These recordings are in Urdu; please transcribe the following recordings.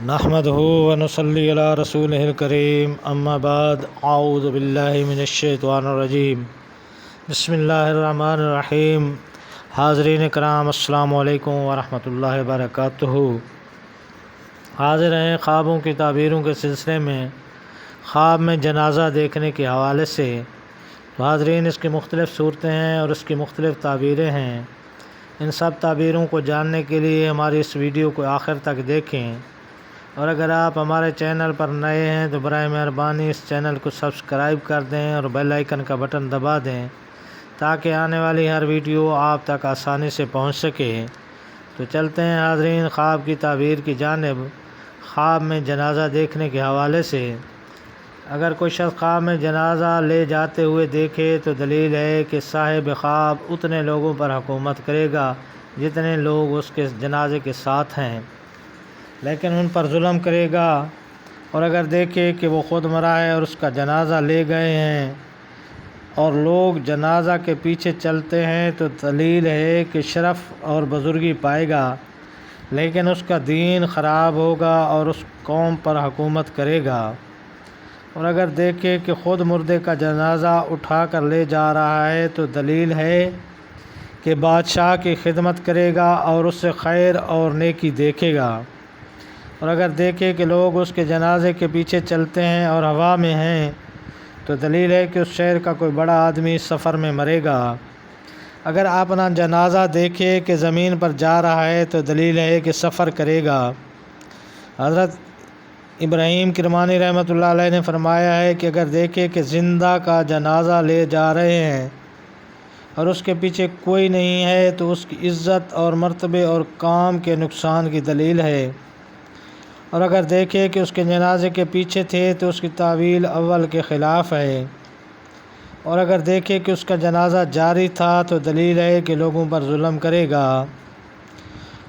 نحمدہ ونصلی علی رسولہ الکریم اما بعد اعوذ باللہ من الشیطان الرجیم بسم اللہ الرحمن الرحیم۔ حاضرین کرام السلام علیکم ورحمۃ اللہ وبرکاتہ۔ حاضر ہیں خوابوں کی تعبیروں کے سلسلے میں خواب میں جنازہ دیکھنے کے حوالے سے۔ تو حاضرین، اس کی مختلف صورتیں ہیں اور اس کی مختلف تعبیریں ہیں۔ ان سب تعبیروں کو جاننے کے لیے ہماری اس ویڈیو کو آخر تک دیکھیں، اور اگر آپ ہمارے چینل پر نئے ہیں تو برائے مہربانی اس چینل کو سبسکرائب کر دیں اور بیل آئیکن کا بٹن دبا دیں تاکہ آنے والی ہر ویڈیو آپ تک آسانی سے پہنچ سکے۔ تو چلتے ہیں حاضرین خواب کی تعبیر کی جانب۔ خواب میں جنازہ دیکھنے کے حوالے سے، اگر کوئی شخص خواب میں جنازہ لے جاتے ہوئے دیکھے تو دلیل ہے کہ صاحب خواب اتنے لوگوں پر حکومت کرے گا جتنے لوگ اس کے جنازے کے ساتھ ہیں، لیکن ان پر ظلم کرے گا۔ اور اگر دیکھے کہ وہ خود مرا ہے اور اس کا جنازہ لے گئے ہیں اور لوگ جنازہ کے پیچھے چلتے ہیں تو دلیل ہے کہ شرف اور بزرگی پائے گا، لیکن اس کا دین خراب ہوگا اور اس قوم پر حکومت کرے گا۔ اور اگر دیکھے کہ خود مردے کا جنازہ اٹھا کر لے جا رہا ہے تو دلیل ہے کہ بادشاہ کی خدمت کرے گا اور اس سے خیر اور نیکی دیکھے گا۔ اور اگر دیکھے کہ لوگ اس کے جنازے کے پیچھے چلتے ہیں اور ہوا میں ہیں تو دلیل ہے کہ اس شہر کا کوئی بڑا آدمی سفر میں مرے گا۔ اگر اپنا جنازہ دیکھے کہ زمین پر جا رہا ہے تو دلیل ہے کہ سفر کرے گا۔ حضرت ابراہیم کرمانی رحمۃ اللہ علیہ نے فرمایا ہے کہ اگر دیکھے کہ زندہ کا جنازہ لے جا رہے ہیں اور اس کے پیچھے کوئی نہیں ہے تو اس کی عزت اور مرتبے اور کام کے نقصان کی دلیل ہے۔ اور اگر دیکھے کہ اس کے جنازے کے پیچھے تھے تو اس کی تعویل اول کے خلاف ہے۔ اور اگر دیکھے کہ اس کا جنازہ جاری تھا تو دلیل ہے کہ لوگوں پر ظلم کرے گا۔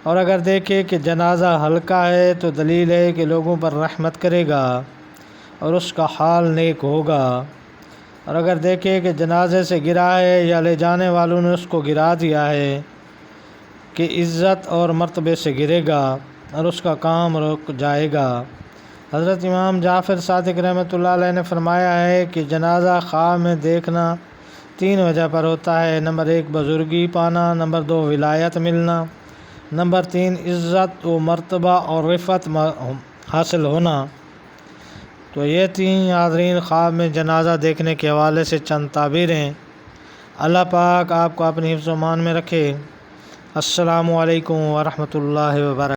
اور اگر دیکھے کہ جنازہ ہلکا ہے تو دلیل ہے کہ لوگوں پر رحمت کرے گا اور اس کا حال نیک ہوگا۔ اور اگر دیکھے کہ جنازے سے گرا ہے یا لے جانے والوں نے اس کو گرا دیا ہے کہ عزت اور مرتبے سے گرے گا اور اس کا کام رک جائے گا۔ حضرت امام جعفر صادق رحمۃ اللہ علیہ نے فرمایا ہے کہ جنازہ خواب میں دیکھنا 3 وجہ پر ہوتا ہے۔ نمبر 1 بزرگی پانا، نمبر 2 ولایت ملنا، نمبر 3 عزت و مرتبہ اور رفعت حاصل ہونا۔ تو یہ 3 حاضرین خواب میں جنازہ دیکھنے کے حوالے سے چند تعبیریں۔ اللہ پاک آپ کو اپنی حفظ و امان میں رکھے۔ السلام علیکم ورحمۃ اللہ وبرکاتہ۔